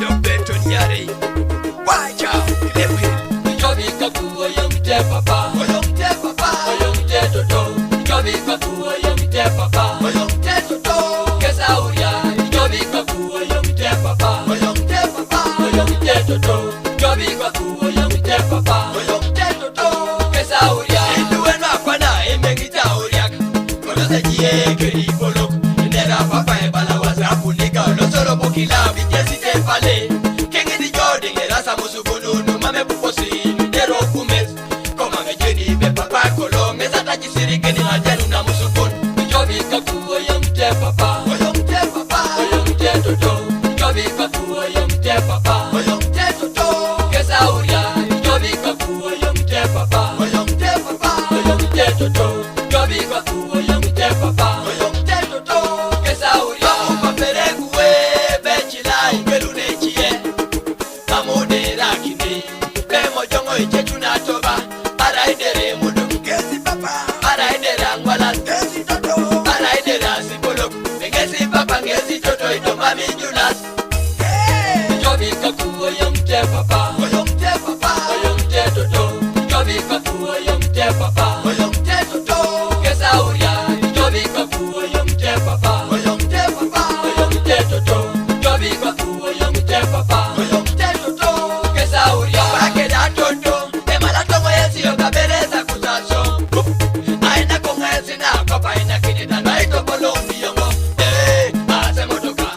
Dog beto nyari Wacha Kilewe Jobi kakuwa yomte papa Oyomte papa Oyomte toto Jobi kakuwa yomte papa Oyomte toto Kesa uria Jobi kakuwa yomte papa Oyomte papa Oyomte toto Jobi kakuwa yomte papa Oyomte toto Kesa uria Induwe na kwana emengita uriak Konosa jie keri polok Ndera papa ebala wasapu nika Olosoro bokila bijesi tepale Kengi di jodi ngerasa musugununu Mame puposi ndero kumes Koma mejeni be papa kolong Ezata jisiri keni hajenu na musugun Jobi kakuwa yomte papa Oyomte papa Oyomte toto Jobi kakuwa yomte papa Oyomte toto Kesa uria Jobi kakuwa yomte papa Oyomte papa Oyomte toto Jobi kakuwa yomte papa Oyomte toto Kesa uria Papereguwe bechila ingelune chie Kamude rakine Bemo jongo ichechu na toba Araidere mudu Gezi papa Araidere angwala Gezi toto Araidere asipolok Ngezi papa ngezi toto itomami junas Jobi kakuwa yomte papa Oyomte papa Oyomte toto Jobi kakuwa yomte papa Oyomte toto Kesa uria Jobi kakuwa yomte papa Oyomte papa Oyomte toto Jobi kakuwa yomte papa Oyomte toto Kesa uria Bakeda toto Emala tongo yesi yokabereza kuzaso Aina konga yesi na kopa ina kinita na ito polombi yongo Ase motoka,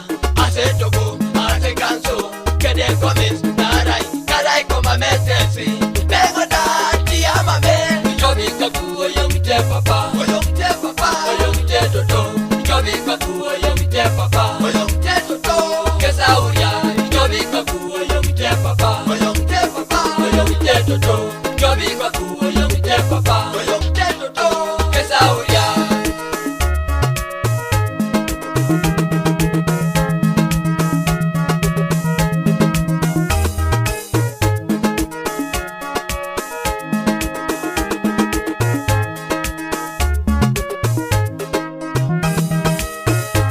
ase toko, ase kanso Kede komis, narai, karai koma metesi Bengo dati ama men Jobi kakuwa yomte papa Oyomte papa Oyomte toto Jobi kakuwa yomte papa Oyomte toto Kesa uria Jobi kakuwa yomte papa Oyomte papa Oyomte toto Jobi kakuwa yomte papa Oyomte toto Kesa uria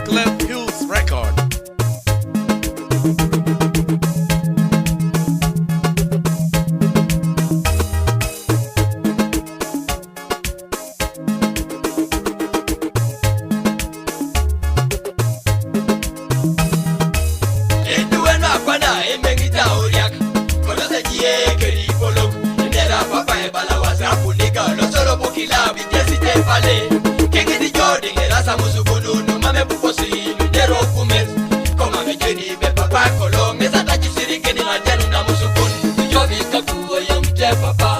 Clef Hills Record. Induwe na kwana emengita uriak Konosa jie keri polok Ndera papa ebala wasapu nika Olosoro bokila bijesi tepale Kengi di jodi ngerasa musugununu Mame puposi ndero kumes Koma mejeni be papa kolong Ezata jisiri keni hajenu na musugun Jobi kakuwa yomte papa